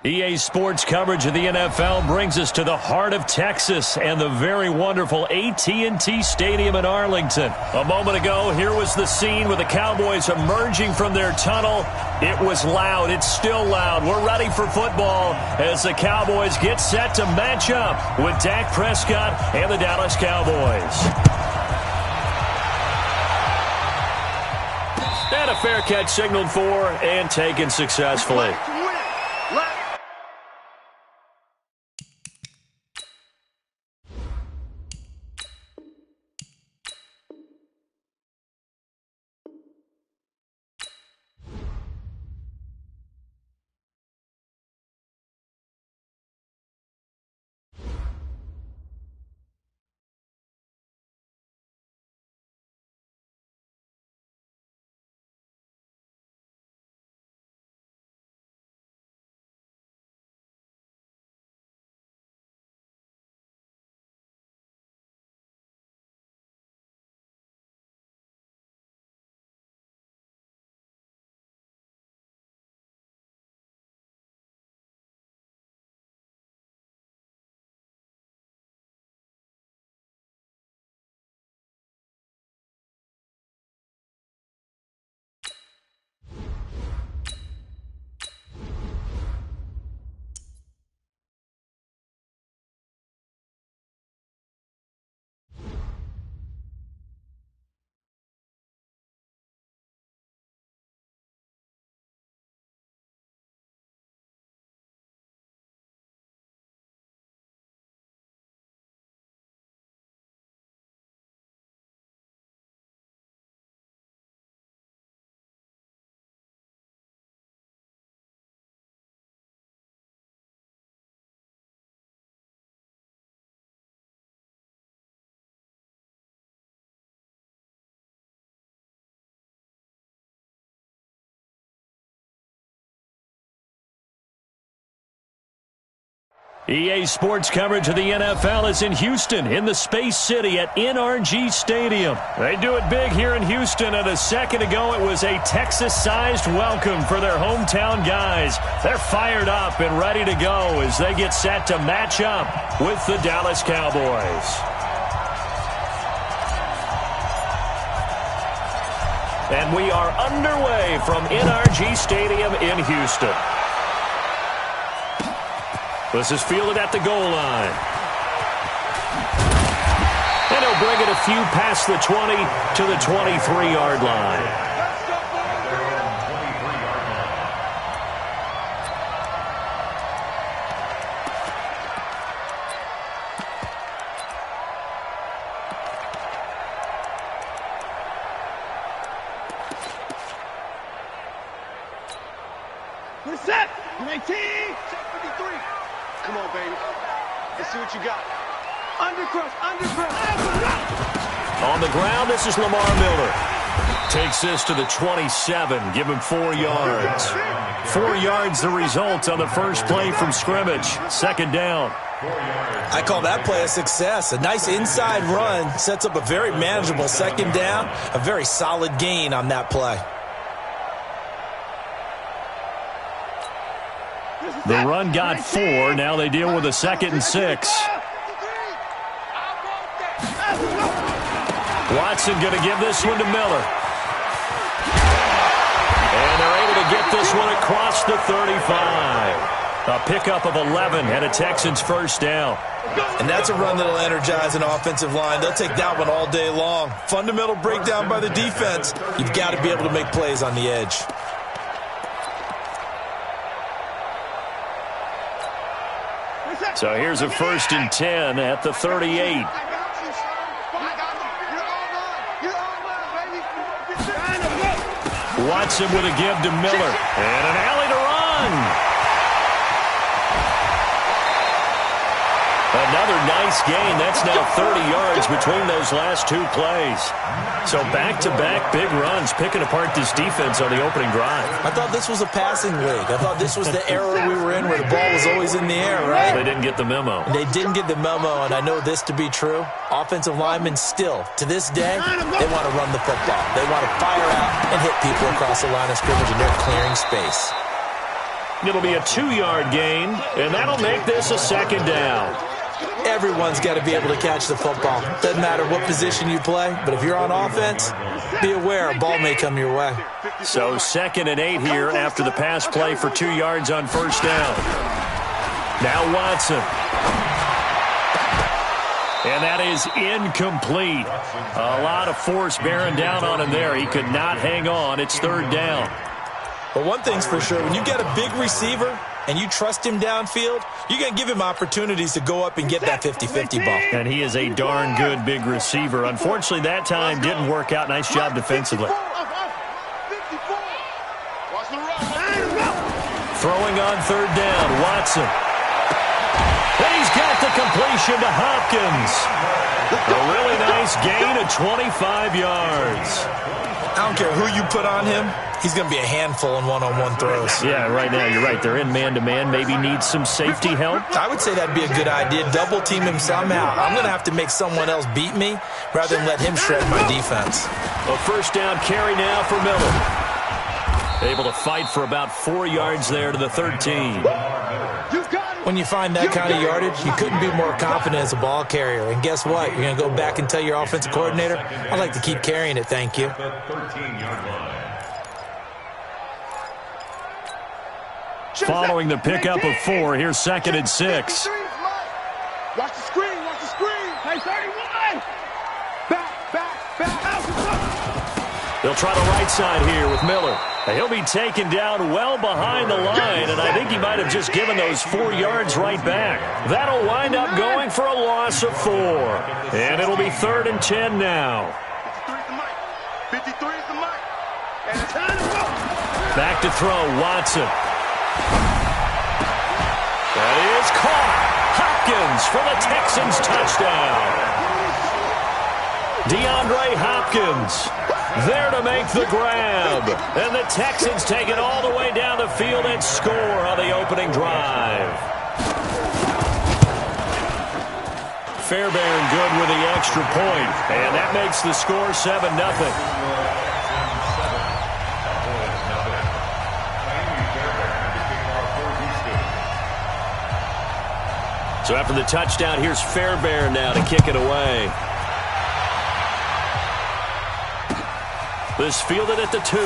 EA Sports coverage of the NFL brings us to the heart of Texas and the very wonderful AT&T Stadium in Arlington. A moment ago, here was the scene with the Cowboys emerging from their tunnel. It was loud. It's still loud. We're ready for football as the Cowboys get set to match up with Dak Prescott and the Dallas Cowboys. And a fair catch signaled for and taken successfully. EA Sports coverage of the NFL is in Houston, in the Space City at NRG Stadium. They do it big here in Houston, and a second ago it was a Texas-sized welcome for their hometown guys. They're fired up and ready to go as they get set to match up with the Dallas Cowboys. And we are underway from NRG Stadium in Houston. This is fielded at the goal line. And he'll bring it a few past the 20 to the 23-yard line. We're set. 19. Set 53. Come on, baby. Let's see what you got. Undercrush, undercrush. On the ground, this is Lamar Miller. Takes this to the 27. Give him 4 yards. 4 yards the result on the first play from scrimmage. Second down. I call that play a success. A nice inside run sets up a very manageable second down. A very solid gain on that play. The run got 4. Now they deal with a 2nd and 6. Watson going to give this one to Miller. And they're able to get this one across the 35. A pickup of 11 and a Texans first down. And that's a run that'll energize an offensive line. They'll take that one all day long. Fundamental breakdown by the defense. You've got to be able to make plays on the edge. So here's a 1st and 10 at the 38. Watson with a give to Miller. And an alley to run. Another nice gain. That's now 30 yards between those last 2 plays. So back-to-back big runs, picking apart this defense on the opening drive. I thought this was a passing league. I thought this was the era we were in where the ball was always in the air, right? They didn't get the memo. They didn't get the memo, and I know this to be true. Offensive linemen still, to this day, they want to run the football. They want to fire out and hit people across the line of scrimmage, and they're clearing space. It'll be a 2-yard gain, and that'll make this a second down. Everyone's got to be able to catch the football. Doesn't matter what position you play, but if you're on offense, be aware a ball may come your way. So 2nd and 8 here after the pass play for 2 yards on first down. Now Watson. And that is incomplete. A lot of force bearing down on him there. He could not hang on. It's 3rd down. But one thing's for sure, when you get a big receiver and you trust him downfield, you're going to give him opportunities to go up and get that 50-50 ball. And he is a darn good big receiver. Unfortunately, that time didn't work out. Nice job defensively. Throwing on 3rd down, Watson. And he's got the completion to Hopkins. A really nice gain of 25 yards. I don't care who you put on him. He's going to be a handful in one-on-one throws. Yeah, right now you're right. They're in man-to-man. Maybe need some safety help. I would say that'd be a good idea. Double team him somehow. I'm going to have to make someone else beat me rather than let him shred my defense. A first down carry now for Miller. Able to fight for about 4 yards there to the 13. When you find that kind of yardage, you couldn't be more confident as a ball carrier. And guess what? You're going to go back and tell your offensive coordinator, I'd like to keep carrying it, thank you. Following the pickup of 4, here's 2nd and 6. Watch the screen, watch the screen. Hey, 31. Back. They'll try the right side here with Miller. He'll be taken down well behind the line, and I think he might have just given those 4 yards right back. That'll wind up going for a loss of 4. And it'll be 3rd and 10 now. 53 is the mic. And it's time to go. Back to throw, Watson. That is caught. Hopkins for the Texans touchdown. DeAndre Hopkins there to make the grab. And the Texans take it all the way down the field and score on the opening drive. Fairbairn good with the extra point. And that makes the score 7-0. So after the touchdown, here's Fairbairn now to kick it away. This fielded at the 2.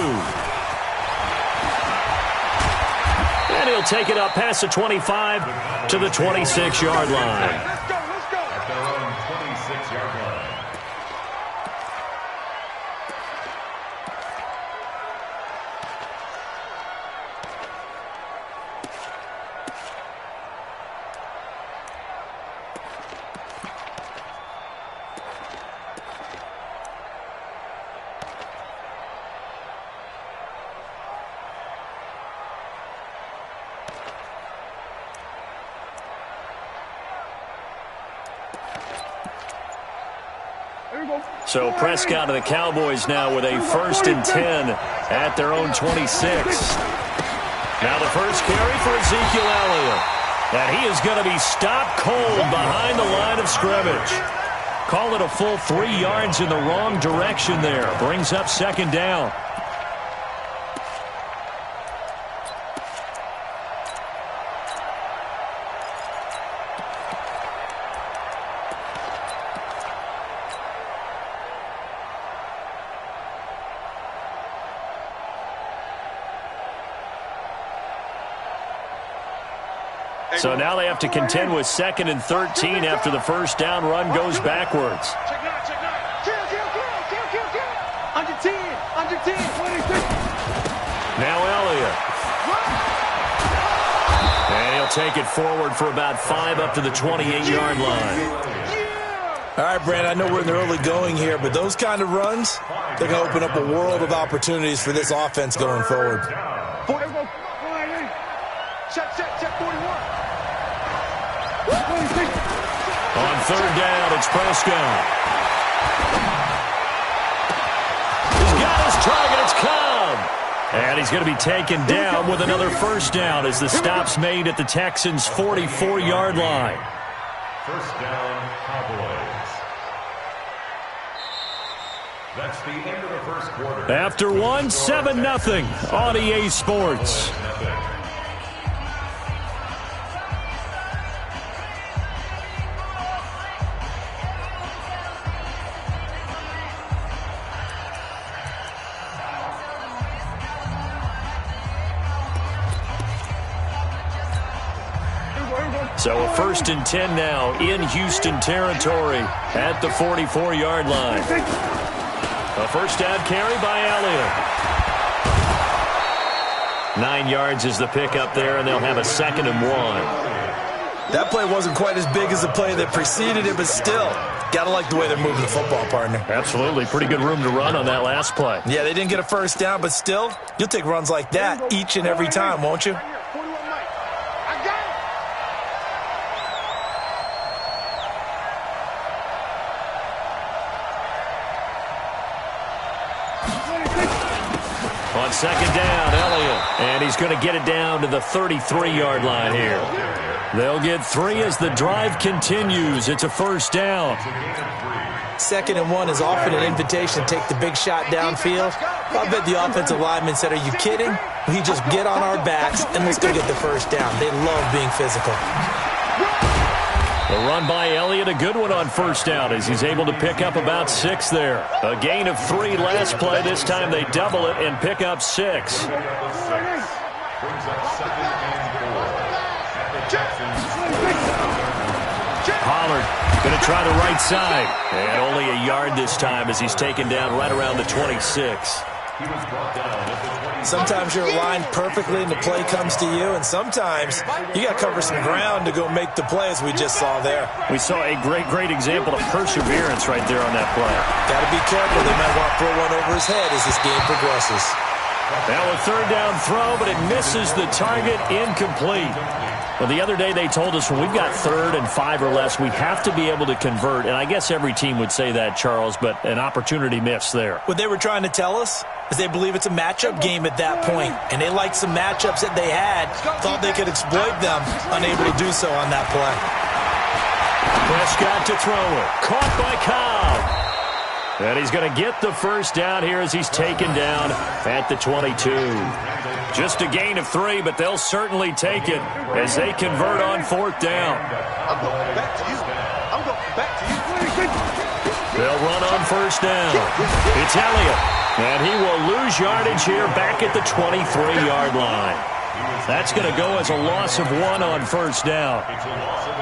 And he'll take it up past the 25 to the 26-yard line. Let's go. At their own 26-yard line. So Prescott of the Cowboys now with a 1st and 10 at their own 26. Now the first carry for Ezekiel Elliott. And he is going to be stopped cold behind the line of scrimmage. Call it a full 3 yards in the wrong direction there. Brings up 2nd down. So now they have to contend with 2nd and 13 after the first down run goes backwards. Check now. Kill. Under 10. 26. Now Elliott. And he'll take it forward for about 5 up to the 28-yard line. All right, Brand, I know we're in the early going here, but those kind of runs, they're going to open up a world of opportunities for this offense going forward. Check 41. On 3rd down, it's Prescott. He's got his target. It's Cobb. And he's going to be taken down with another first down as the stop's made at the Texans' 44-yard line. First down, Cowboys. That's the end of the first quarter. After one, 7-0 on EA Sports. So a 1st and 10 now in Houston territory at the 44-yard line. A first down carry by Elliott. 9 yards is the pickup there, and they'll have a 2nd and 1. That play wasn't quite as big as the play that preceded it, but still, got to like the way they're moving the football, partner. Absolutely. Pretty good room to run on that last play. Yeah, they didn't get a first down, but still, you'll take runs like that each and every time, won't you? On 2nd down, Elliott. And he's going to get it down to the 33-yard line here. They'll get 3 as the drive continues. It's a first down. 2nd and 1 is often an invitation to take the big shot downfield. I bet the offensive lineman said, "Are you kidding? We just get on our backs and let's go get the first down." They love being physical. The run by Elliott, a good one on first down as he's able to pick up about 6 there. A gain of 3 last play. This time they double it and pick up 6. Pollard going to try the right side. And only a yard this time as he's taken down right around the 26. Sometimes you're aligned perfectly and the play comes to you, and sometimes you got to cover some ground to go make the play, as we just saw there. We saw a great example of perseverance right there on that play. Got to be careful. They might want to throw one over his head as this game progresses. Now a 3rd down throw, but it misses the target, incomplete. Well, the other day they told us when we've got 3rd and 5 or less, we have to be able to convert. And I guess every team would say that, Charles, but an opportunity missed there. What they were trying to tell us is they believe it's a matchup game at that point. And they liked some matchups that they had, thought they could exploit them, unable to do so on that play. Prescott to throw it. Caught by Cobb. And he's going to get the first down here as he's taken down at the 22. Just a gain of 3, but they'll certainly take it as they convert on 4th down. I'm going back to you. I'm going back to you. They'll run on first down. It's Elliott. And he will lose yardage here back at the 23-yard line. That's going to go as a loss of 1 on first down.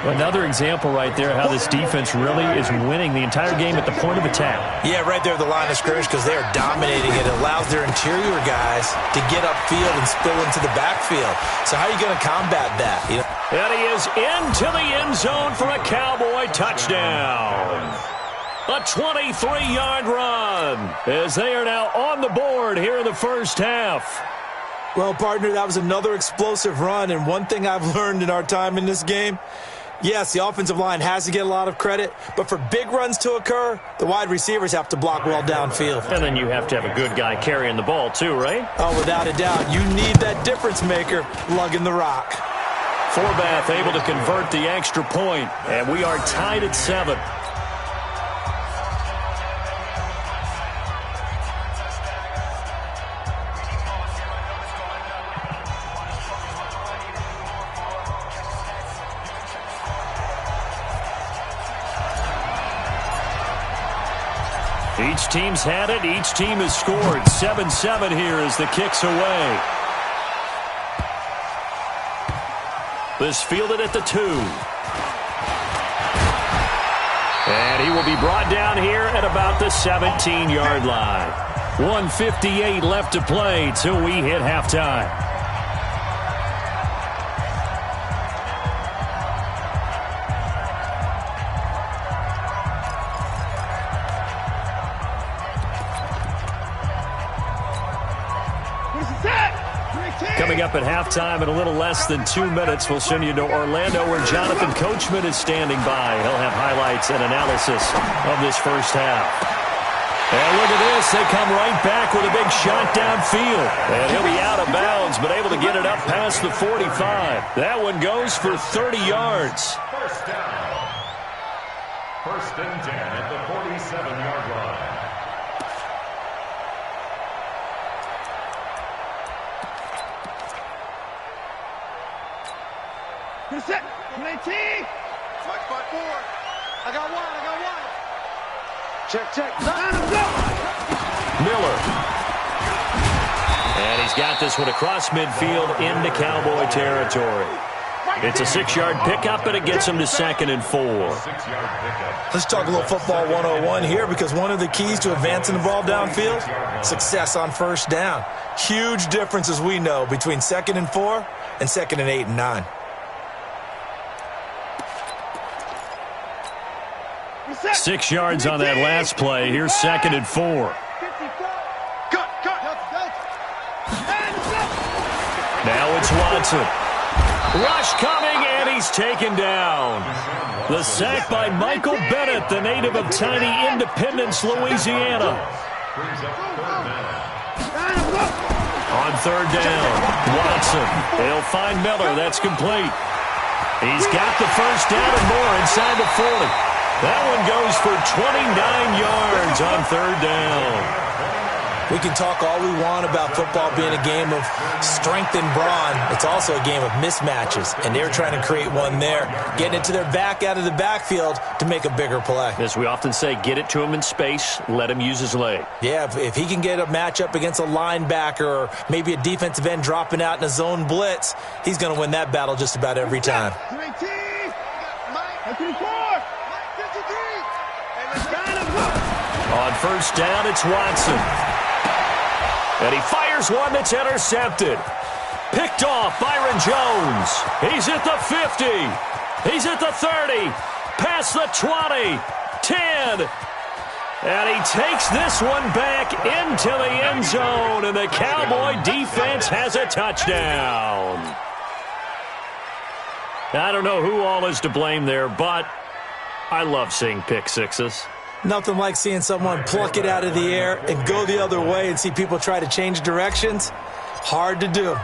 Another example right there how this defense really is winning the entire game at the point of attack. Yeah, right there at the line of scrimmage because they are dominating it. It allows their interior guys to get upfield and spill into the backfield. So how are you going to combat that? And he is into the end zone for a Cowboy touchdown. A 23-yard run as they are now on the board here in the first half. Well, partner, that was another explosive run, and one thing I've learned in our time in this game, yes, the offensive line has to get a lot of credit, but for big runs to occur, the wide receivers have to block well downfield. And then you have to have a good guy carrying the ball too, right? Oh, without a doubt. You need that difference maker lugging the rock. Forbath able to convert the extra point, and we are tied at 7. Each team's had it. Each team has scored. 7-7 here as the kick's away. This fielded at the 2. And he will be brought down here at about the 17-yard line. 1:58 left to play till we hit halftime. Coming up at halftime in a little less than 2 minutes, we'll send you to Orlando where Jonathan Coachman is standing by. He'll have highlights and analysis of this first half. And look at this. They come right back with a big shot downfield. And he'll be out of bounds, but able to get it up past the 45. That one goes for 30 yards. First down. 1st and 10 at the 47-yard line. Good set. 19. Fight forward. I got one. Check. Line him up. Miller. And he's got this one across midfield into Cowboy territory. It's a 6-yard pickup, and it gets him to 2nd and 4. Let's talk a little football 101 here, because one of the keys to advancing the ball downfield, success on first down. Huge difference, as we know, between 2nd and 4 and 2nd and 8 and 9. 6 yards on that last play. Here's 2nd and 4. Now it's Watson. Rush coming, and he's taken down. The sack by Michael Bennett, the native of tiny Independence, Louisiana. On 3rd down, Watson. They'll find Miller. That's complete. He's got the first down and more inside the 40. That one goes for 29 yards on 3rd down. We can talk all we want about football being a game of strength and brawn. It's also a game of mismatches, and they're trying to create one there, getting it to their back out of the backfield to make a bigger play. As we often say, get it to him in space, let him use his leg. Yeah, if he can get a matchup against a linebacker or maybe a defensive end dropping out in a zone blitz, he's going to win that battle just about every time. On 1st down, it's Watson. And he fires one that's intercepted. Picked off Byron Jones. He's at the 50. He's at the 30. Past the 20. 10. And he takes this one back into the end zone. And the Cowboy defense has a touchdown. I don't know who all is to blame there, but I love seeing pick sixes. Nothing like seeing someone pluck it out of the air and go the other way and see people try to change directions. Hard to do.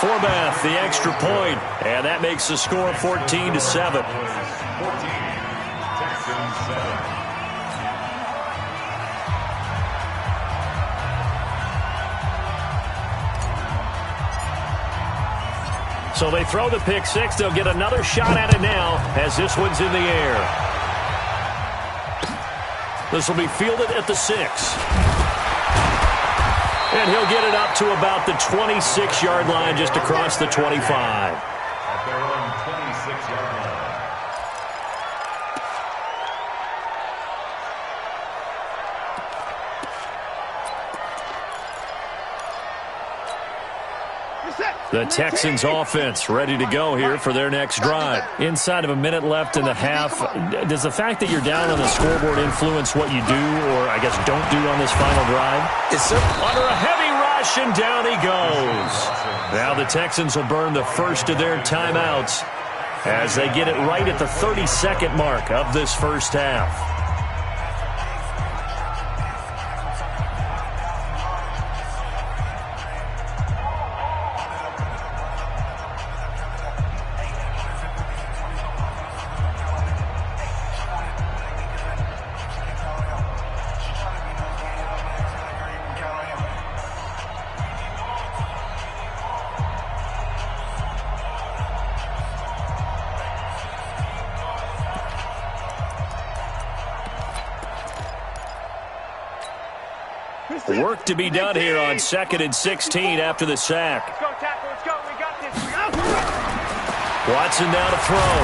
Forbath, the extra point, and that makes the score 14-7. So they throw the pick six. They'll get another shot at it now as this one's in the air. This will be fielded at the 6. And he'll get it up to about the 26-yard line, just across the 25. At their own 26-yard line. The Texans offense ready to go here for their next drive. Inside of a minute left in the half, does the fact that you're down on the scoreboard influence what you do, or I guess don't do on this final drive? It's under a heavy rush, and down he goes. Now the Texans will burn the first of their timeouts as they get it right at the 30-second mark of this first half. Work to be done here on 2nd and 16 after the sack. Let's go, tackle. Let's go. We got this. Watson now to throw.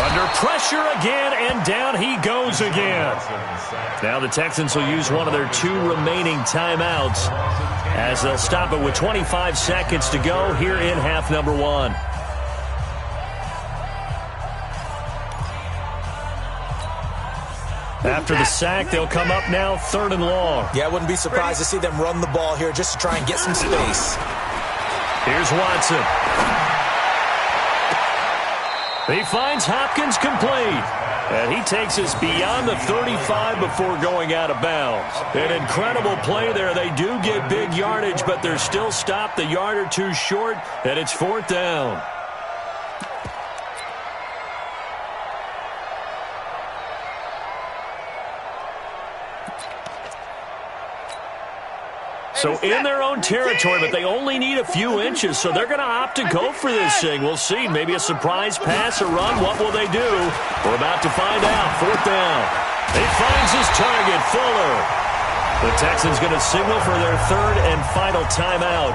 Under pressure again, and down he goes again. Now the Texans will use one of their 2 remaining timeouts as they'll stop it with 25 seconds to go here in half number 1. After the sack, they'll come up now 3rd and long. Yeah, I wouldn't be surprised to see them run the ball here just to try and get some space. Here's Watson. He finds Hopkins complete. And he takes us beyond the 35 before going out of bounds. An incredible play there. They do get big yardage, but they're still stopped a yard or 2 short, and it's 4th down. So in their own territory, but they only need a few inches, so they're going to opt to go for this thing. We'll see. Maybe a surprise pass, a run. What will they do? We're about to find out. 4th down. He finds his target, Fuller. The Texans going to signal for their third and final timeout,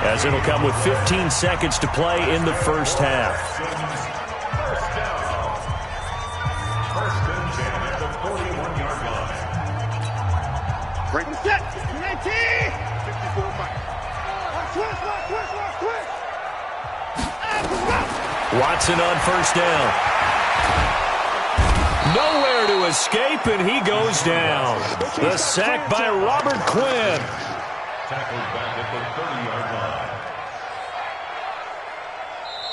as it'll come with 15 seconds to play in the first half. First and 10 at the 41-yard line. Break the set. 19. 54 Mike. Twist. Watson on first down. Nowhere to escape, and he goes down. The sack by Robert Quinn. Tackled back at the 30-yard line.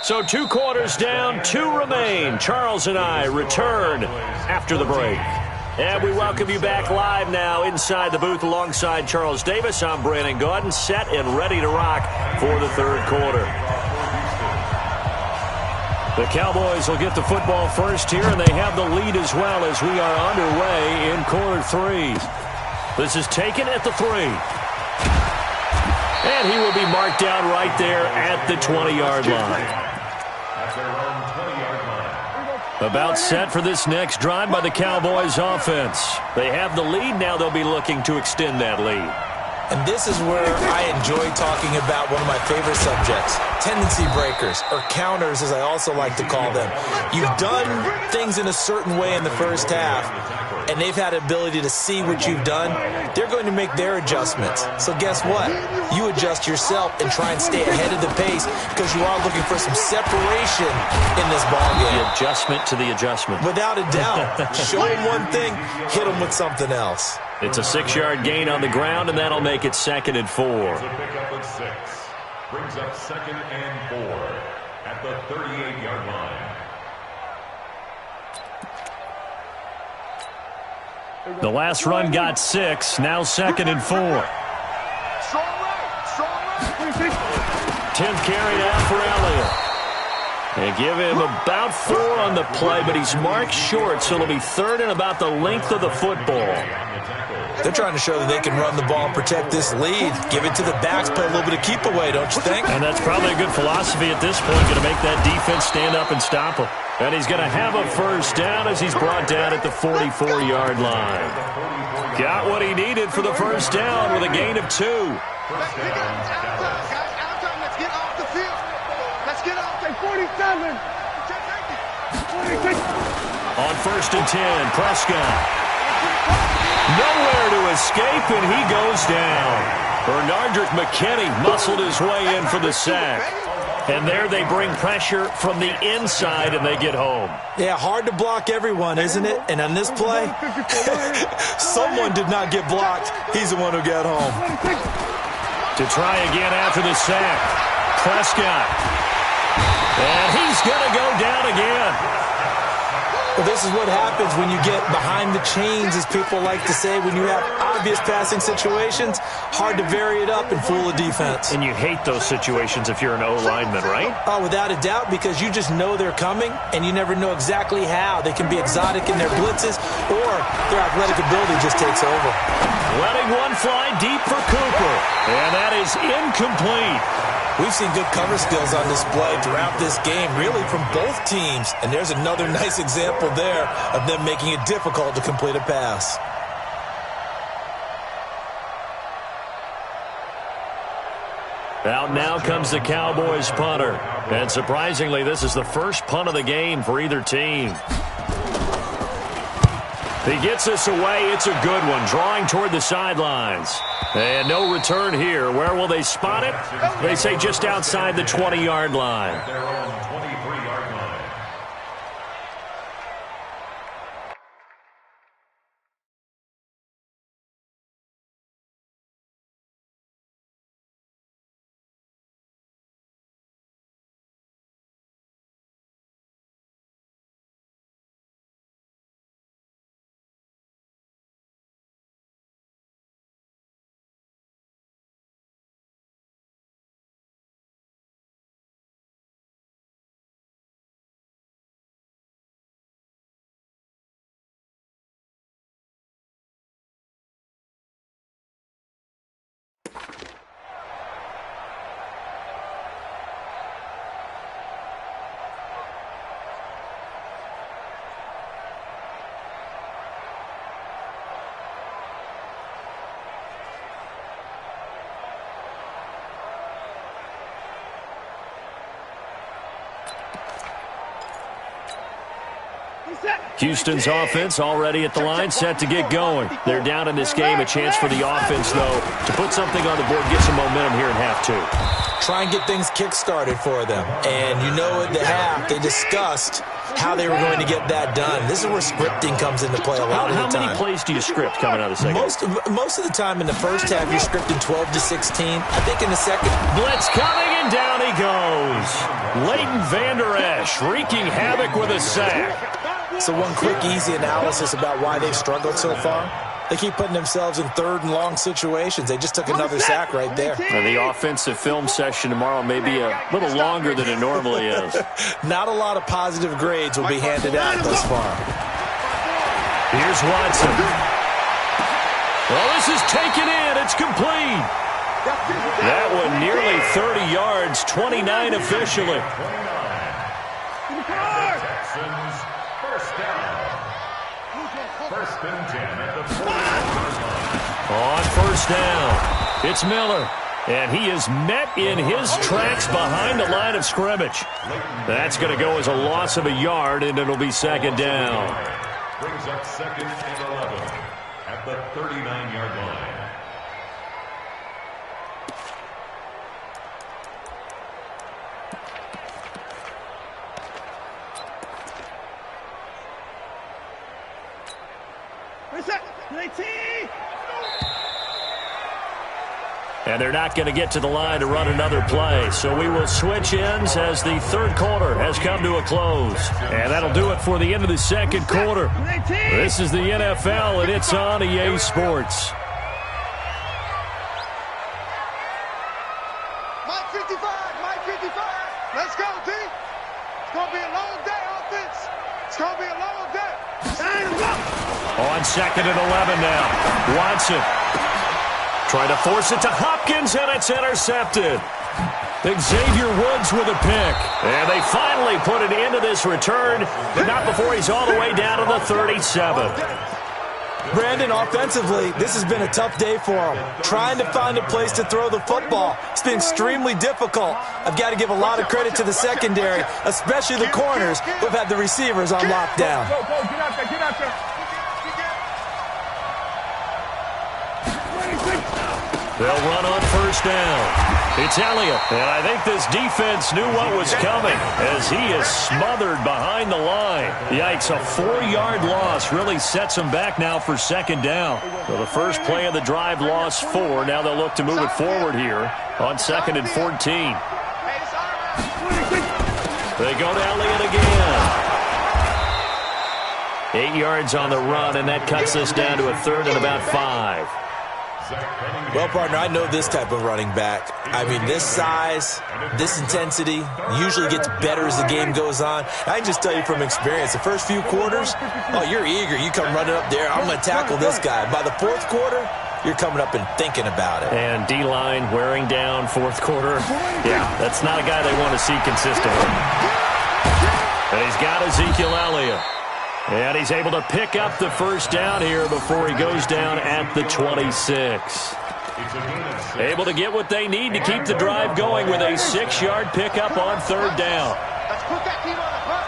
So 2 quarters down, 2 remain. Charles and I return after the break. And we welcome you back live now inside the booth alongside Charles Davis. I'm Brandon Gaudin, set and ready to rock for the third quarter. The Cowboys will get the football first here, and they have the lead as well as we are underway in quarter 3. This is taken at the 3. And he will be marked down right there at the 20-yard line. At their own 20-yard line. About set for this next drive by the Cowboys offense. They have the lead. Now they'll be looking to extend that lead. And this is where I enjoy talking about one of my favorite subjects, tendency breakers, or counters as I also like to call them. You've done things in a certain way in the first half, and they've had the ability to see what you've done. They're going to make their adjustments. So guess what? You adjust yourself and try and stay ahead of the pace because you are looking for some separation in this ballgame. The adjustment to the adjustment. Without a doubt. Show them one thing, hit them with something else. It's a 6-yard gain on the ground, and that'll make it 2nd and 4. It's a pickup of 6. Brings up 2nd and 4 at the 38-yard line. The last run got 6. Now 2nd and 4. 10th carry now for Elliott. They give him about 4 on the play, but he's marked short, so it'll be 3rd and about the length of the football. They're trying to show that they can run the ball and protect this lead. Give it to the backs, play a little bit of keep away, don't you think? And that's probably a good philosophy at this point, going to make that defense stand up and stop him. And he's going to have a first down as he's brought down at the 44-yard line. Got what he needed for the first down with a gain of 2. Let's get off the field. Let's get off the 47. On 1st and 10, Prescott. Nowhere to escape, and he goes down. Bernardrick McKinney muscled his way in for the sack. And there they bring pressure from the inside, and they get home. Yeah, hard to block everyone, isn't it? And on this play, someone did not get blocked. He's the one who got home. To try again after the sack, Prescott. And he's going to go down again. Well, this is what happens when you get behind the chains, as people like to say, when you have obvious passing situations. Hard to vary it up and fool a defense. And you hate those situations if you're an O-lineman, right? Oh, without a doubt, because you just know they're coming, and you never know exactly how. They can be exotic in their blitzes, or their athletic ability just takes over. Letting one fly deep for Cooper, and that is incomplete. We've seen good cover skills on display throughout this game, really from both teams. And there's another nice example there of them making it difficult to complete a pass. Out now comes the Cowboys punter. And surprisingly, this is the first punt of the game for either team. He gets this away. It's a good one, drawing toward the sidelines. And no return here. Where will they spot it? They say just outside the 20-yard line. Houston's offense already at the line, set to get going. They're down in this game. A chance for the offense, though, to put something on the board, get some momentum here in half two. Try and get things kick-started for them. And you know at the half, they discussed how they were going to get that done. This is where scripting comes into play a lot of the time. How many plays do you script coming out of the second? Most of the time in the first half, you're scripting 12 to 16. I think in the second. Blitz coming, and down he goes. Leighton Vander Esch wreaking havoc with a sack. So one quick, easy analysis about why they've struggled so far. They keep putting themselves in third and long situations. They just took another sack right there. And the offensive film session tomorrow may be a little longer than it normally is. Not a lot of positive grades will be handed out thus far. Here's Watson. Well, this is taken in. It's complete. That one nearly 30 yards, 29 officially. First and 10 at the 40-yard line. On first down, it's Miller. And he is met in his tracks behind the line of scrimmage. That's going to go as a loss of a yard, and it'll be second down. Brings up second and 11 at the 39-yard line. And they're not going to get to the line to run another play. So we will switch ends as the third quarter has come to a close. And that'll do it for the end of the second quarter. This is the NFL, and it's on EA Sports. Mike 55, Mike 55. Let's go, D. It's going to be a long day, offense. It's going to be a long day. On second and 11 now. Watson trying to force it to Hopkins, and it's intercepted. Xavier Woods with a pick. And they finally put an end to this return, but not before he's all the way down to the 37. Brandon, offensively, this has been a tough day for him. Trying to find a place to throw the football. It's been extremely difficult. I've got to give a lot of credit to the secondary, especially the corners who have had the receivers on lockdown. Go, get out there, get out there. They'll run on first down. It's Elliott, and I think this defense knew what was coming as he is smothered behind the line. Yikes, a 4-yard loss really sets them back now for second down. So the first play of the drive lost 4. Now they'll look to move it forward here on second and 14. They go to Elliott again. 8 yards on the run, and that cuts this down to a third and about 5. Well, partner, I know this type of running back. I mean, this size, this intensity usually gets better as the game goes on. I can just tell you from experience, the first few quarters, oh, you're eager. You come running up there, I'm going to tackle this guy. By the fourth quarter, you're coming up and thinking about it. And D-line wearing down fourth quarter. Yeah, that's not a guy they want to see consistently. And he's got Ezekiel Elliott. And he's able to pick up the first down here before he goes down at the 26. Able to get what they need to keep the drive going with a 6-yard pickup on third down. Let's put that team on the front.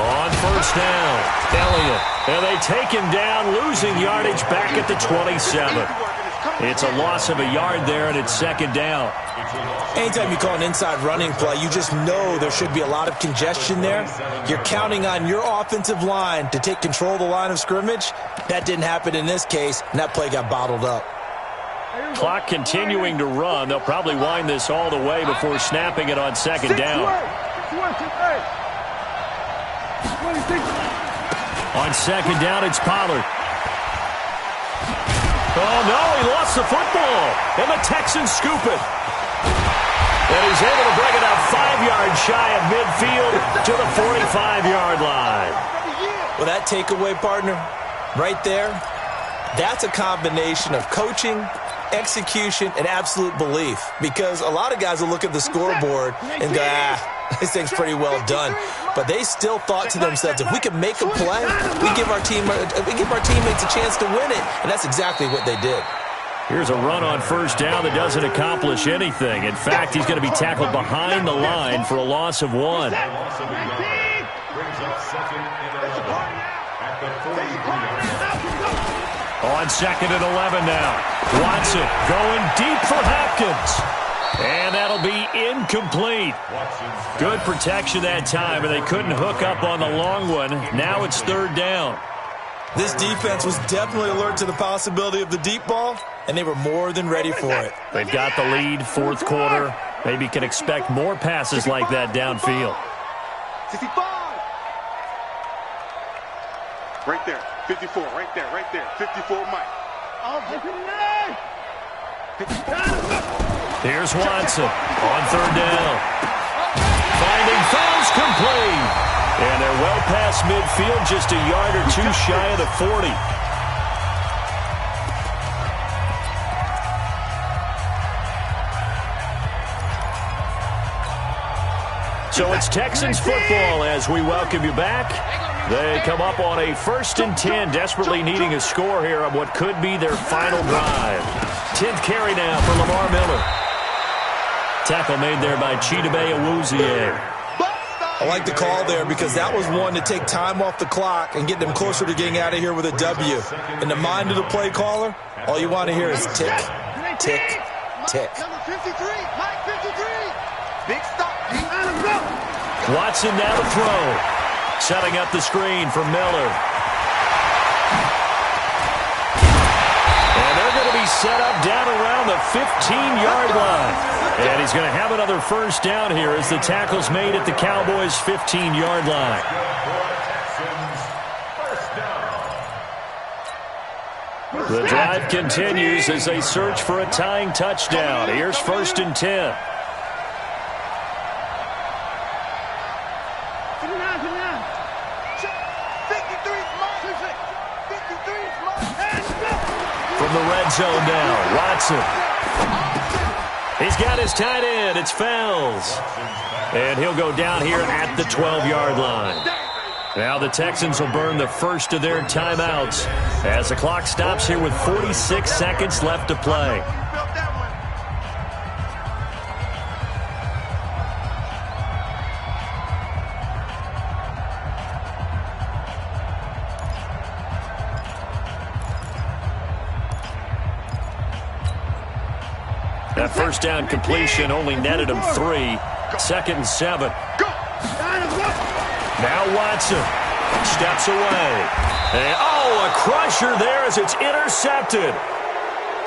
On first down, Elliott. And they take him down, losing yardage back at the 27. It's a loss of a yard there, and it's second down. Anytime you call an inside running play, you just know there should be a lot of congestion there. You're counting on your offensive line to take control of the line of scrimmage. That didn't happen in this case, and that play got bottled up. Clock continuing to run. They'll probably wind this all the way before snapping it on second down. On second down, it's Pollard. Oh, no, he lost the football, and the Texans scoop it. And he's able to bring it up 5 yards shy of midfield to the 45-yard line. Well, that takeaway, partner, right there, that's a combination of coaching, execution, and absolute belief. Because a lot of guys will look at the scoreboard and go, this thing's pretty well done. But they still thought to themselves, if we can make a play, we give our teammates a chance to win it. And that's exactly what they did. Here's a run on first down that doesn't accomplish anything. In fact, he's going to be tackled behind the line for a loss of 1. Brings up second and 11 at the 43-yard line. On second and 11 now. Watson going deep for Hopkins. And that'll be incomplete. Good protection that time, and they couldn't hook up on the long one. Now it's third down. This defense was definitely alert to the possibility of the deep ball, and they were more than ready for it. They've got the lead, fourth quarter. Maybe can expect more passes like that downfield. 65. Right there. 54. Right there. 54, Mike. Here's Watson on third down. Finding Fowles complete. And they're well past midfield, just a yard or two shy of the 40. So it's Texans football as we welcome you back. They come up on a 1st and 10, desperately needing a score here on what could be their final drive. 10th carry now for Lamar Miller. Tackle made there by Chidobe Awuzie. I like the call there because that was one to take time off the clock and get them closer to getting out of here with a W. In the mind of the play caller, all you want to hear is tick, tick, tick. Number 53, Mike 53. Big stop. Watson now to throw. Setting up the screen for Miller. And they're going to be set up down around the 15-yard line. And he's going to have another first down here as the tackle's made at the Cowboys' 15-yard line. The drive continues as they search for a tying touchdown. Here's 1st and 10. From the red zone now, Watson. He's got his tight end. It's Fowles. And he'll go down here at the 12-yard line. Now the Texans will burn the first of their timeouts as the clock stops here with 46 seconds left to play. That first down completion only netted him 3. 2nd and 7. Now Watson steps away. And, a crusher there as it's intercepted.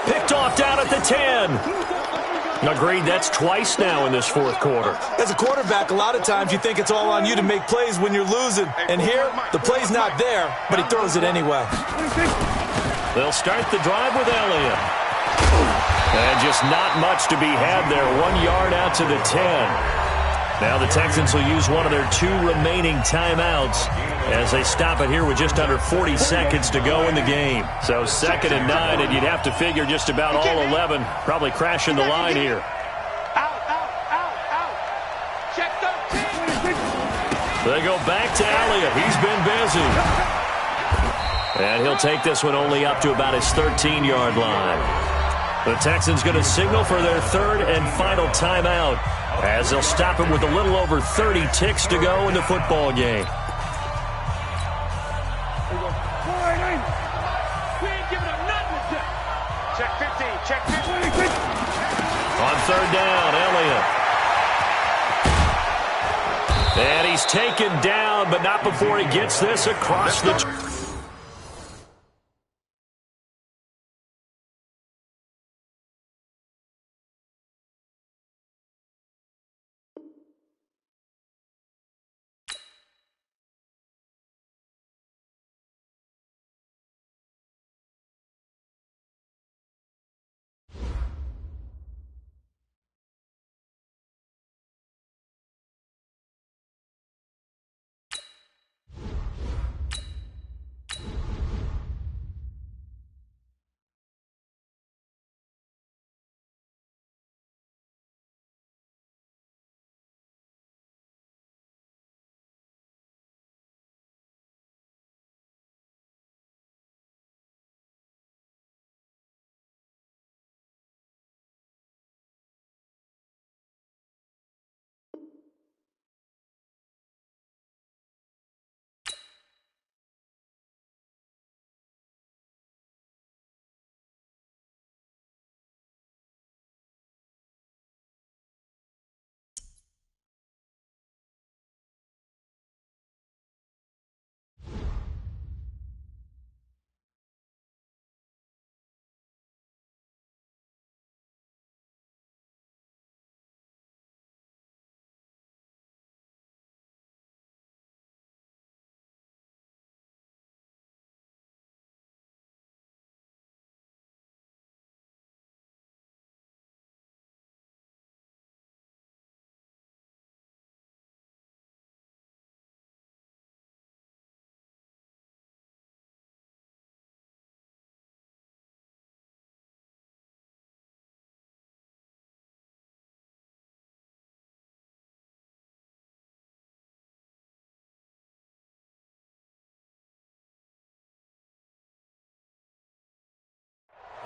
Picked off down at the 10. Agreed, that's twice now in this fourth quarter. As a quarterback, a lot of times you think it's all on you to make plays when you're losing. And here, the play's not there, but he throws it anyway. They'll start the drive with Elliott. And just not much to be had there. 1 yard out to the 10. Now the Texans will use one of their 2 remaining timeouts as they stop it here with just under 40 seconds to go in the game. So 2nd and 9, and you'd have to figure just about all 11 probably crashing the line here. Out. Check 13. They go back to Elliott. He's been busy. And he'll take this one only up to about his 13-yard line. The Texans going to signal for their 3rd and final timeout as they'll stop him with a little over 30 ticks to go in the football game. Check 15. On 3rd down, Elliott. And he's taken down, but not before he gets this across the...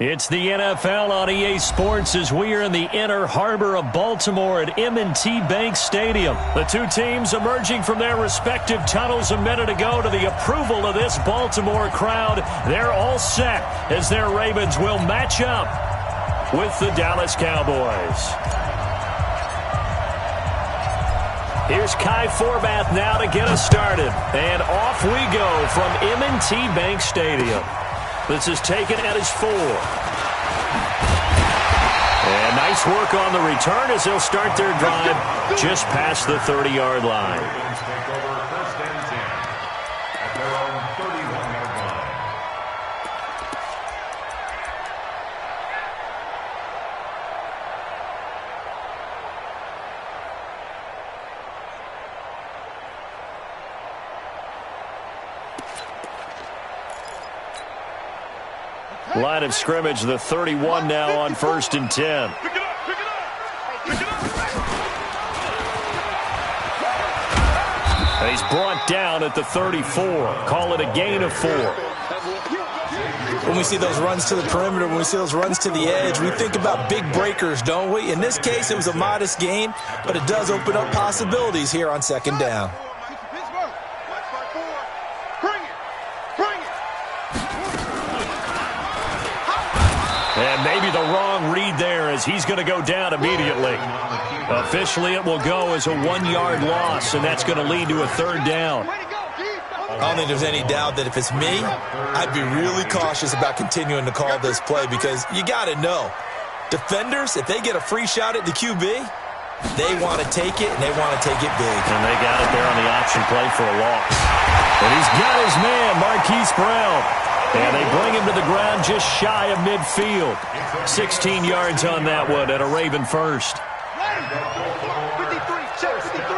It's the NFL on EA Sports as we are in the inner harbor of Baltimore at M&T Bank Stadium. The two teams emerging from their respective tunnels a minute ago to the approval of this Baltimore crowd. They're all set as their Ravens will match up with the Dallas Cowboys. Here's Kai Forbath now to get us started. And off we go from M&T Bank Stadium. This is taken at his 4. And nice work on the return as they'll start their drive just past the 30-yard line. Take over first and 10 at their own 31-yard line. Line of scrimmage, the 31 now on first and 10. He's brought down at the 34. Call it a gain of 4. When we see those runs to the perimeter, when we see those runs to the edge, we think about big breakers, don't we? In this case, it was a modest gain, but it does open up possibilities here on second down. And maybe the wrong read there as he's going to go down immediately. Officially, it will go as a 1-yard loss, and that's going to lead to a third down. I don't think there's any doubt that if it's me, I'd be really cautious about continuing to call this play because you got to know, defenders, if they get a free shot at the QB, they want to take it, and they want to take it big. And they got it there on the option play for a loss. And he's got his man, Marquise Brown. And they bring him to the ground just shy of midfield. 16 yards on that one and a Raven first. 53, check 53.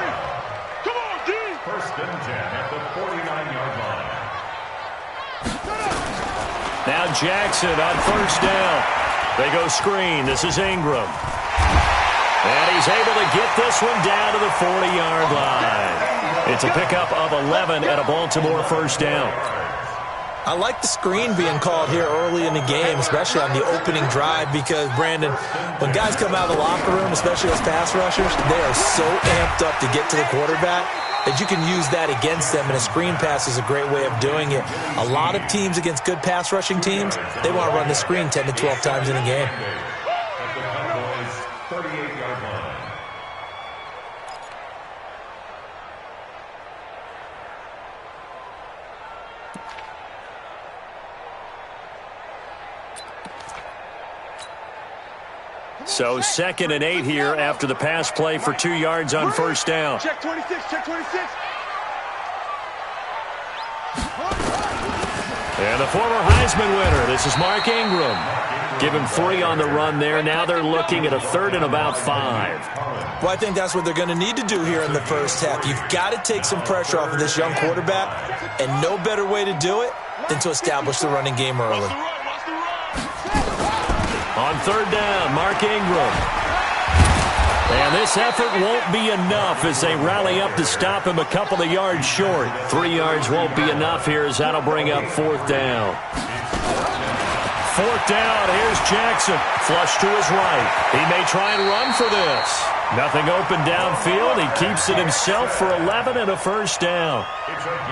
Come on, D. First and 10 at the 49-yard line. Now Jackson on first down. They go screen. This is Ingram. And he's able to get this one down to the 40-yard line. It's a pickup of 11 at a Baltimore first down. I like the screen being called here early in the game, especially on the opening drive, because, Brandon, when guys come out of the locker room, especially as pass rushers, they are so amped up to get to the quarterback that you can use that against them, and a screen pass is a great way of doing it. A lot of teams against good pass rushing teams, they want to run the screen 10 to 12 times in a game. At the Cowboys' 38-yard line. So 2nd and 8 here after the pass play for 2 yards on first down. Check 26, check 26. And the former Heisman winner, this is Mark Ingram. Give him 3 on the run there. Now they're looking at a 3rd and about 5. Well, I think that's what they're going to need to do here in the first half. You've got to take some pressure off of this young quarterback, and no better way to do it than to establish the running game early. On 3rd down, Mark Ingram. And this effort won't be enough as they rally up to stop him a couple of yards short. 3 yards won't be enough here as that'll bring up 4th down. 4th down, here's Jackson. Flush to his right. He may try and run for this. Nothing open downfield. He keeps it himself for 11 and a first down.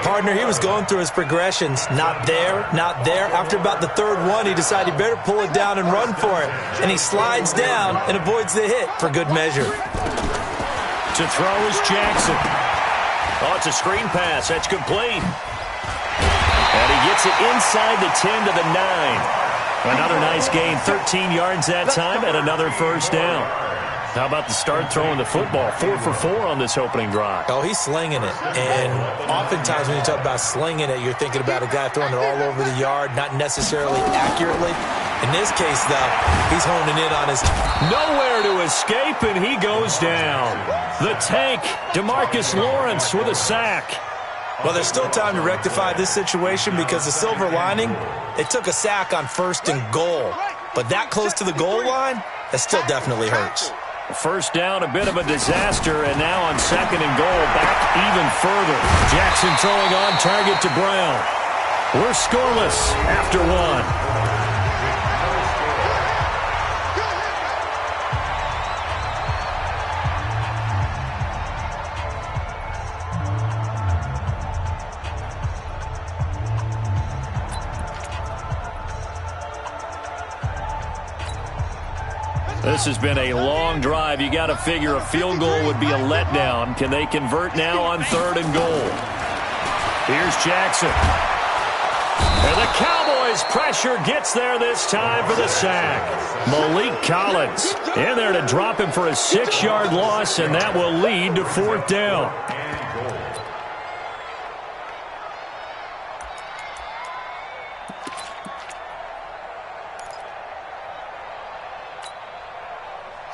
Partner, he was going through his progressions. Not there, not there. After about the 3rd one, he decided he better pull it down and run for it. And he slides down and avoids the hit for good measure. To throw is Jackson. Oh, it's a screen pass. That's complete. And he gets it inside the 10 to the 9. Another nice gain, 13 yards that time, and another first down. How about the start throwing the football? 4 for 4 on this opening drive. Oh, he's slinging it. And oftentimes when you talk about slinging it, you're thinking about a guy throwing it all over the yard, not necessarily accurately. In this case, though, he's honing in on his... Nowhere to escape, and he goes down. The tank, DeMarcus Lawrence with a sack. Well, there's still time to rectify this situation because the silver lining, they took a sack on 1st and goal. But that close to the goal line, that still definitely hurts. First down, a bit of a disaster, and now on 2nd and goal, back even further. Jackson throwing on target to Brown. We're scoreless after 1. This has been a long drive. You got to figure a field goal would be a letdown. Can they convert now on 3rd and goal? Here's Jackson. And the Cowboys pressure gets there this time for the sack. Malik Collins in there to drop him for a 6-yard loss, and that will lead to 4th down.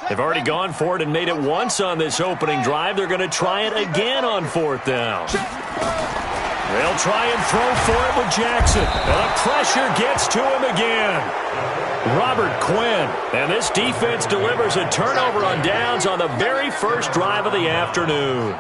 They've already gone for it and made it once on this opening drive. They're going to try it again on 4th down. They'll try and throw for it with Jackson. And the pressure gets to him again. Robert Quinn. And this defense delivers a turnover on downs on the very first drive of the afternoon.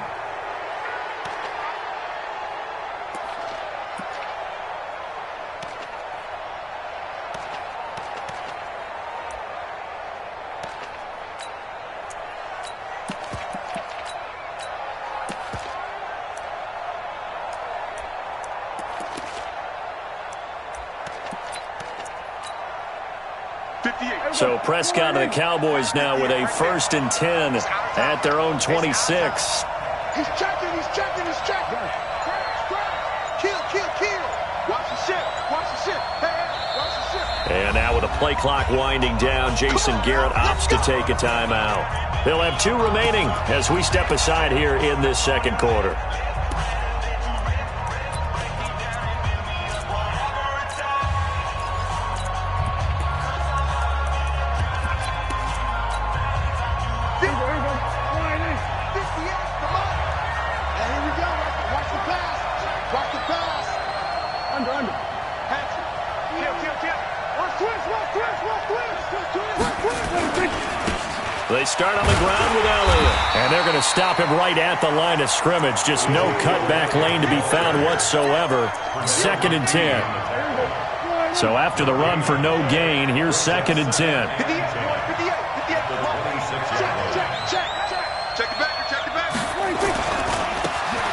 So Prescott and the Cowboys now with a 1st and 10 at their own 26. He's checking, he's checking, he's checking. Kill. Watch the shit, Hey, watch the shit. And now with the play clock winding down, Jason Garrett opts to take a timeout. They'll have 2 remaining as we step aside here in this 2nd quarter. They start on the ground with Elliott. And they're going to stop him right at the line of scrimmage. Just no cutback lane to be found whatsoever. 2nd and 10. So after the run for no gain, here's 2nd and 10. Check it back.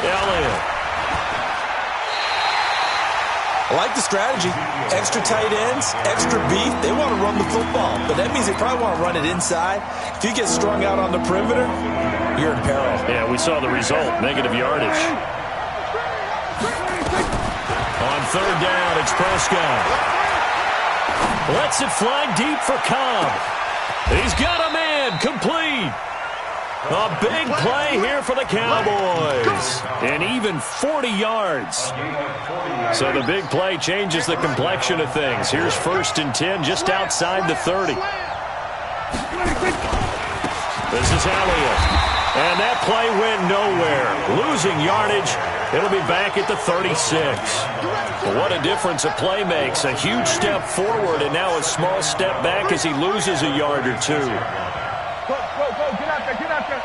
Elliott. I like the strategy. Extra tight ends, extra beef. They want to run the football, but that means they probably want to run it inside. If you get strung out on the perimeter, you're in peril. Yeah, we saw the result. Negative yardage. On 3rd down, it's Prescott. Lets it fly deep for Cobb. He's got a man. Complete. A big play here for the Cowboys. And even 40 yards. So the big play changes the complexion of things. Here's 1st and 10 just outside the 30. This is Elliott. And that play went nowhere. Losing yardage. It'll be back at the 36. What a difference a play makes. A huge step forward and now a small step back as he loses a yard or 2. Go, get out there.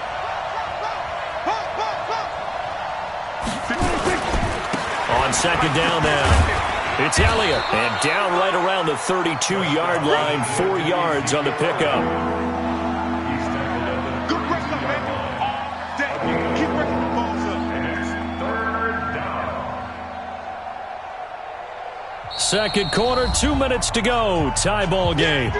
On 2nd down now, it's Elliott. And down right around the 32-yard line, 4 yards on the pickup. Good press up, man. Keep working the balls up. It's 3rd down. 2nd quarter, 2 minutes to go. Tie ball game.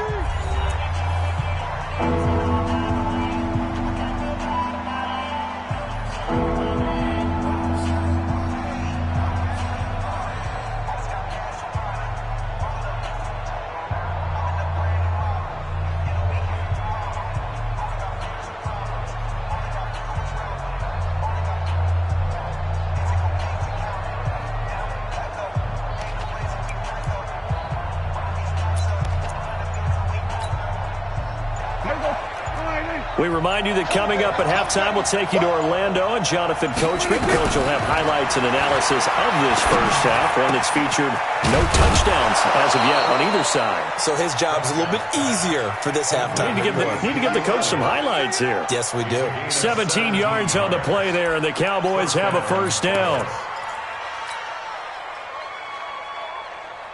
We remind you that coming up at halftime, we'll take you to Orlando, and Jonathan Coachman. Coach will have highlights and analysis of this first half, one that's featured no touchdowns as of yet on either side. So his job's a little bit easier for this halftime. Need to give the coach some highlights here. Yes, we do. 17 yards on the play there, and the Cowboys have a 1st down.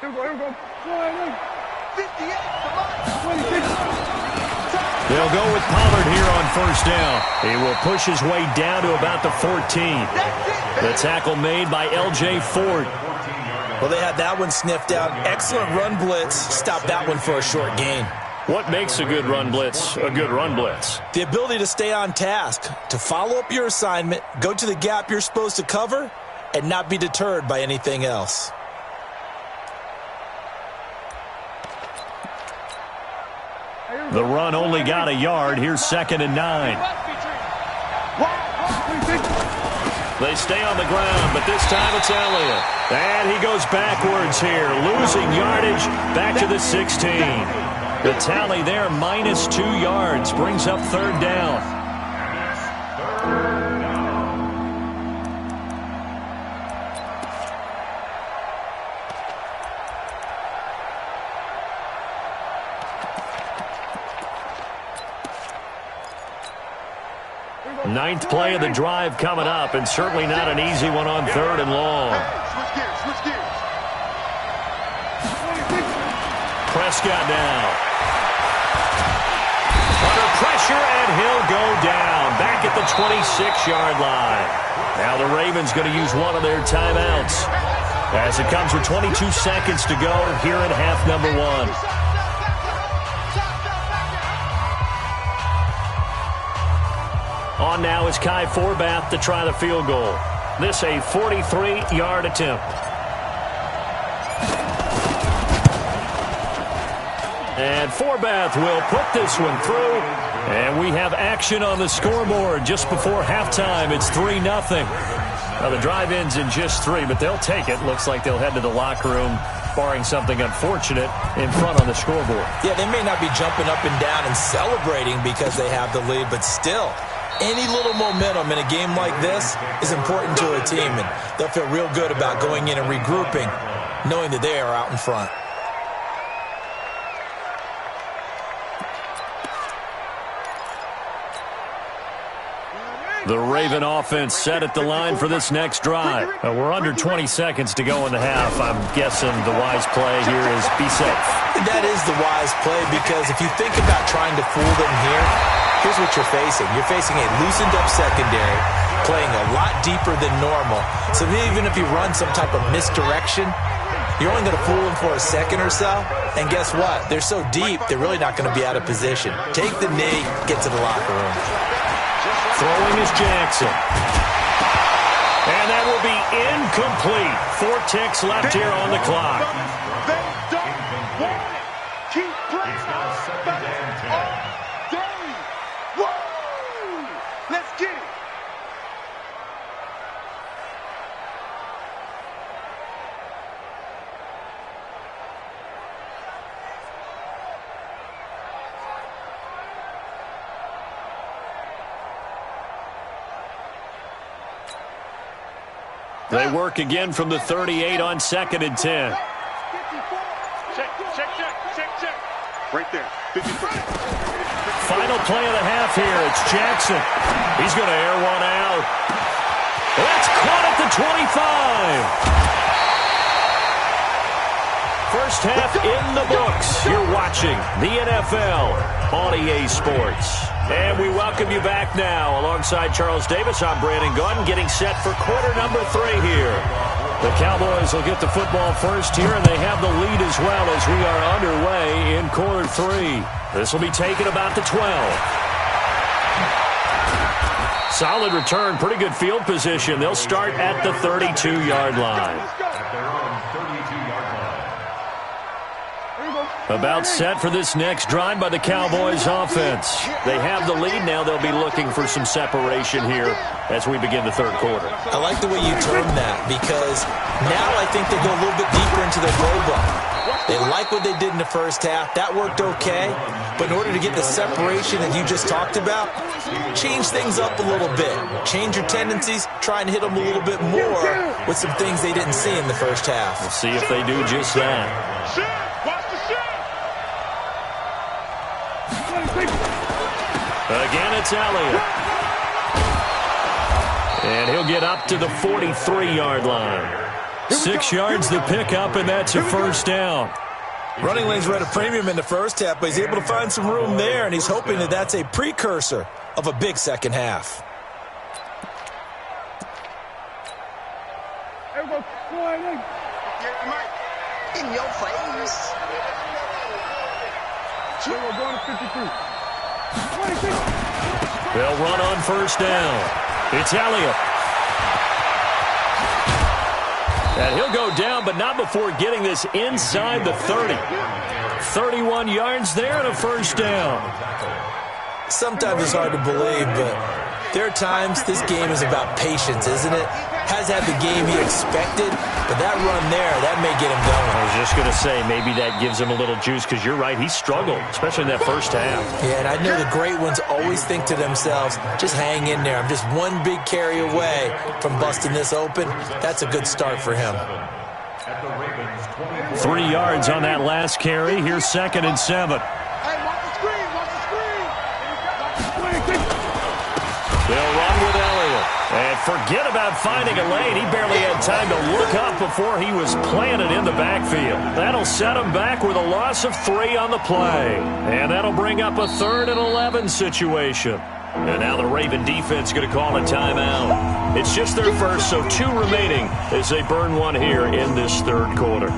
Here we go. 58, come on. They'll go with Pollard here on 1st down. He will push his way down to about the 14. The tackle made by L.J. Ford. Well, they had that one sniffed out. Excellent run blitz. Stopped that one for a short gain. What makes a good run blitz a good run blitz? The ability to stay on task, to follow up your assignment, go to the gap you're supposed to cover, and not be deterred by anything else. The run only got a yard. Here's 2nd and 9. They stay on the ground, but this time it's Elliott. And he goes backwards here, losing yardage back to the 16. The tally there, -2 yards, brings up 3rd down. Ninth play of the drive coming up, and certainly not an easy one on 3rd and long. Switch gears, switch gears. Prescott now. Under pressure, and he'll go down. Back at the 26-yard line. Now the Ravens going to use one of their timeouts as it comes with 22 seconds to go here in half number 1. On now is Kai Forbath to try the field goal. This a 43-yard attempt. And Forbath will put this one through. And we have action on the scoreboard just before halftime. It's 3-0. Now the drive ends in just 3, but they'll take it. Looks like they'll head to the locker room, barring something unfortunate, in front on the scoreboard. Yeah, they may not be jumping up and down and celebrating because they have the lead, but still, any little momentum in a game like this is important to a team, and they'll feel real good about going in and regrouping, knowing that they are out in front. The Raven offense set at the line for this next drive. We're under 20 seconds to go in the half. I'm guessing the wise play here is be safe. That is the wise play, because if you think about trying to fool them here, here's what you're facing. You're facing a loosened-up secondary, playing a lot deeper than normal. So even if you run some type of misdirection, you're only going to fool them for a second or so. And guess what? They're so deep, they're really not going to be out of position. Take the knee, get to the locker room. Throwing is Jackson. And that will be incomplete. 4 ticks left here on the clock. They don't want it. Keep playing. Whoa! Let's get it. They work again from the 38 on 2nd and 10. Check. Right there. 53. Final play of the half here. It's Jackson. He's going to air one out. That's caught at the 25. First half in the books. You're watching the NFL on EA Sports. And we welcome you back now. Alongside Charles Davis, I'm Brandon Gunn, getting set for quarter number 3 here. The Cowboys will get the football first here, and they have the lead as well as we are underway in quarter 3. This will be taken about the 12. Solid return, pretty good field position. They'll start at the 32-yard line. About set for this next drive by the Cowboys offense. They have the lead now. They'll be looking for some separation here as we begin the third quarter. I like the way you term that, because now I think they go a little bit deeper into their playbook. They like what they did in the first half. That worked okay. But in order to get the separation that you just talked about, change things up a little bit. Change your tendencies. Try and hit them a little bit more with some things they didn't see in the first half. We'll see if they do just that. Again, it's Elliott. And he'll get up to the 43-yard line. 6 yards to pick up, and that's a first down. Running lanes were at a premium in the first half, but he's able to find some room there, and he's hoping that that's a precursor of a big second half. In your face. We're going to 53. They'll run on first down. It's Elliott. And he'll go down, but not before getting this inside the 30. 31 yards there and a first down. Sometimes it's hard to believe, but there are times this game is about patience, isn't it? Has had the game he expected, but that run there, that may get him going. I was just going to say, maybe that gives him a little juice, because you're right, he struggled, especially in that first half. Yeah, and I know the great ones always think to themselves, just hang in there. I'm just one big carry away from busting this open. That's a good start for him. 3 yards on that last carry. Here's 2nd and 7. Hey, watch the screen, watch the screen. They'll run with Elliott. And forget about finding a lane. He barely had time to look up before he was planted in the backfield. That'll set him back with a loss of 3 on the play. And that'll bring up a 3rd and 11 situation. And now the Raven defense going to call a timeout. It's just their first, so 2 remaining as they burn one here in this 3rd quarter.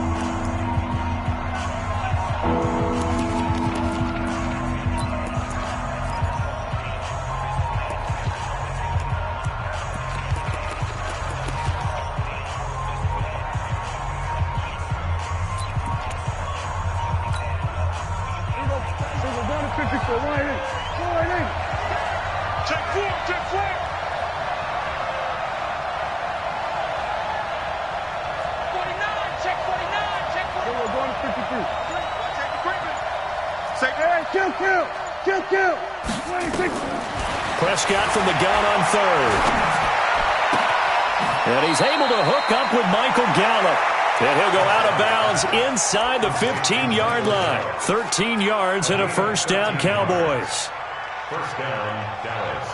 Prescott from the gun on 3rd. And he's able to hook up with Michael Gallup. And he'll go out of bounds inside the 15-yard line. 13 yards and a first down, Cowboys. First down, Dallas.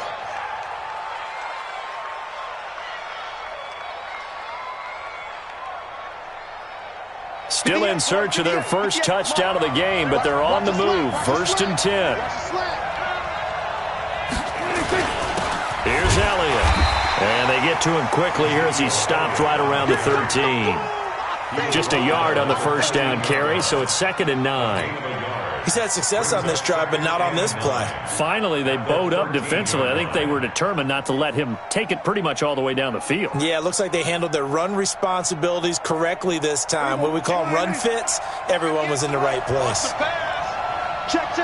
Still in search of their first touchdown of the game, but they're on the move. 1st and 10. Here's Elliott. And they get to him quickly here as he stopped right around the 13. Just a yard on the first down carry, so it's 2nd and 9. He's had success on this drive, but not on this play. Finally, they bowed up defensively. I think they were determined not to let him take it pretty much all the way down the field. Yeah, it looks like they handled their run responsibilities correctly this time. What we call run fits, everyone was in the right place. Check.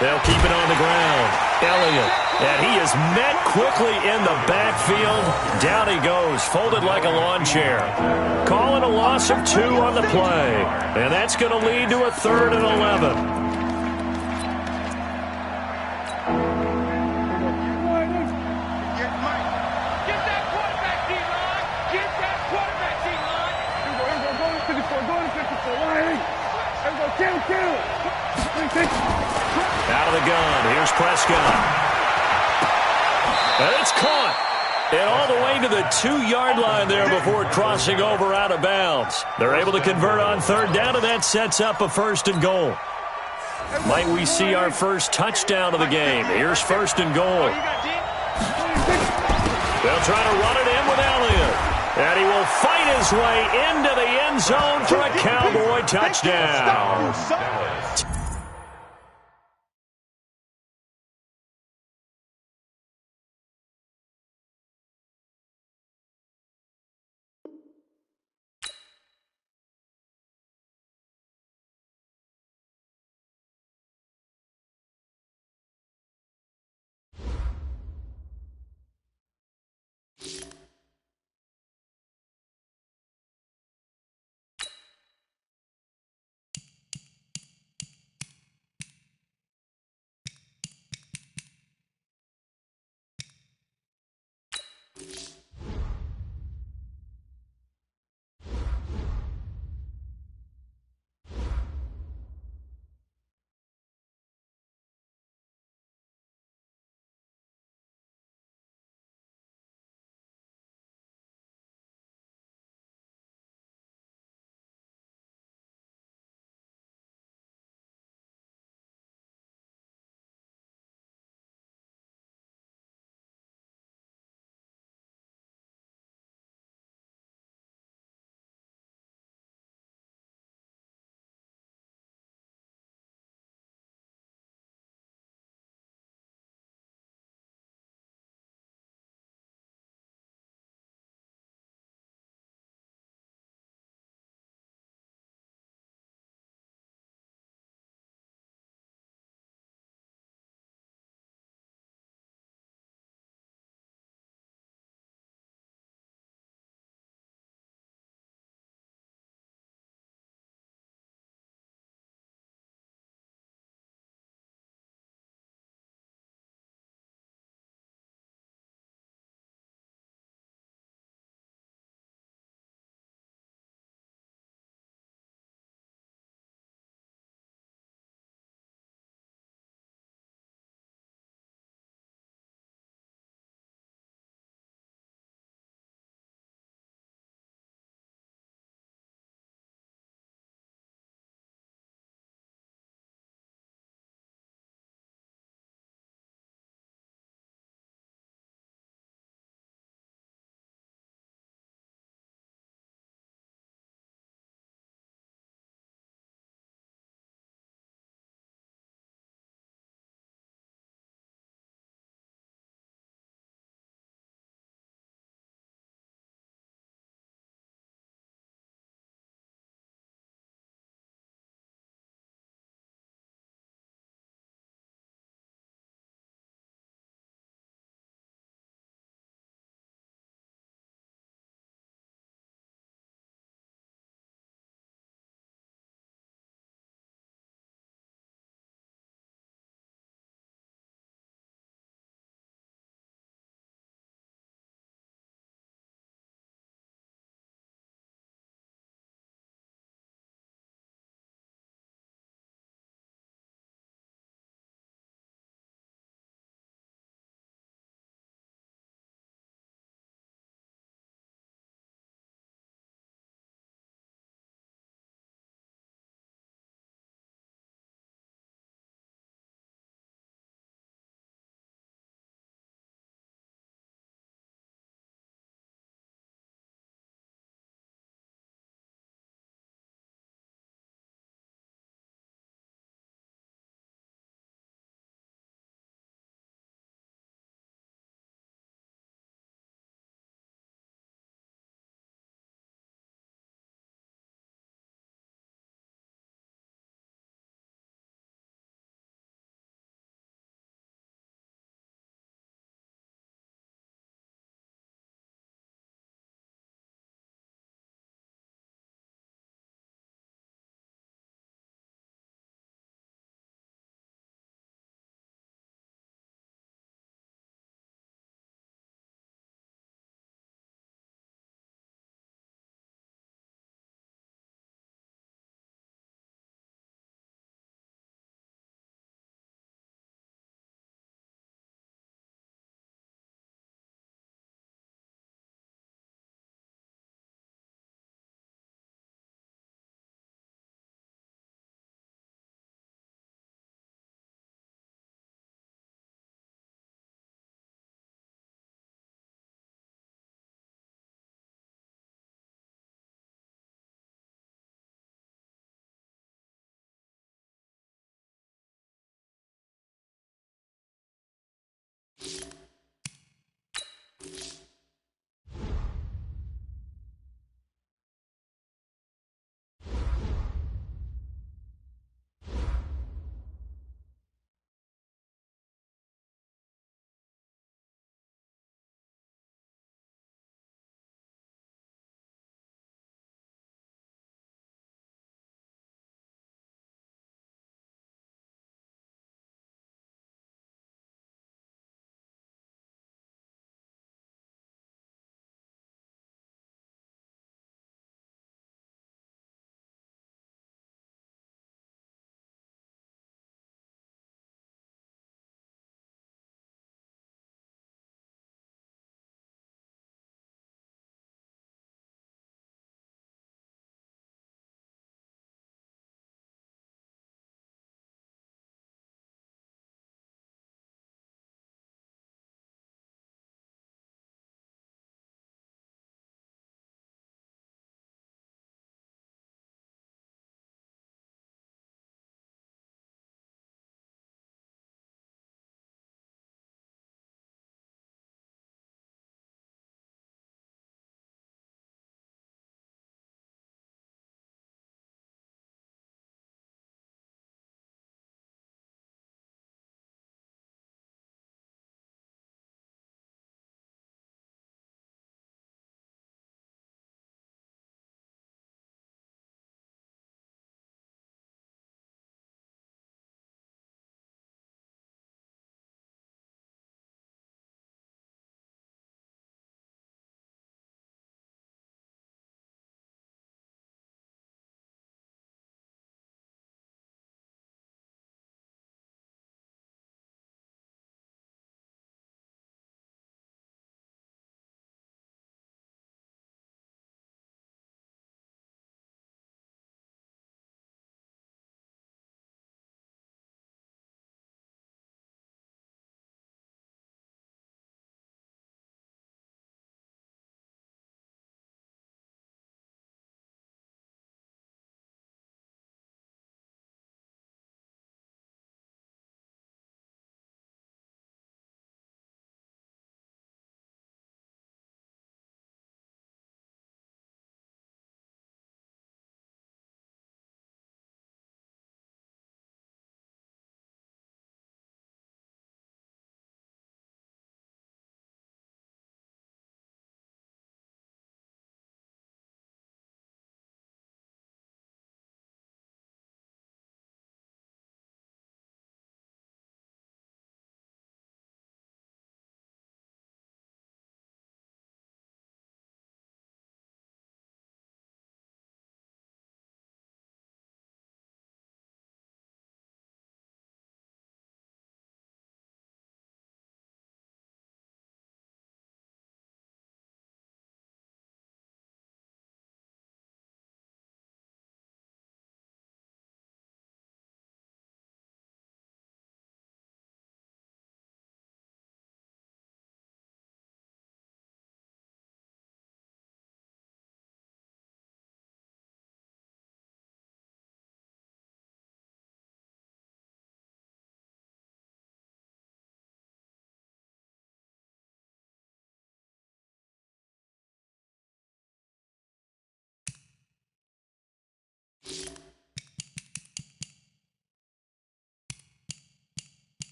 They'll keep it on the ground. Elliott. And he is met quickly in the backfield. Down he goes, folded like a lawn chair. Calling a loss of 2 on the play. And that's going to lead to a 3rd and 11. Get that quarterback D-line. Get that quarterback D-line. Go to 54. Kill. Out of the gun. Here's Prescott. And it's caught. And all the way to the 2-yard line there before crossing over out of bounds. They're able to convert on 3rd down, and that sets up a 1st and goal. Might we see our first touchdown of the game? Here's 1st and goal. They'll try to run it in with Elliott. And he will fight his way into the end zone for a Cowboy touchdown.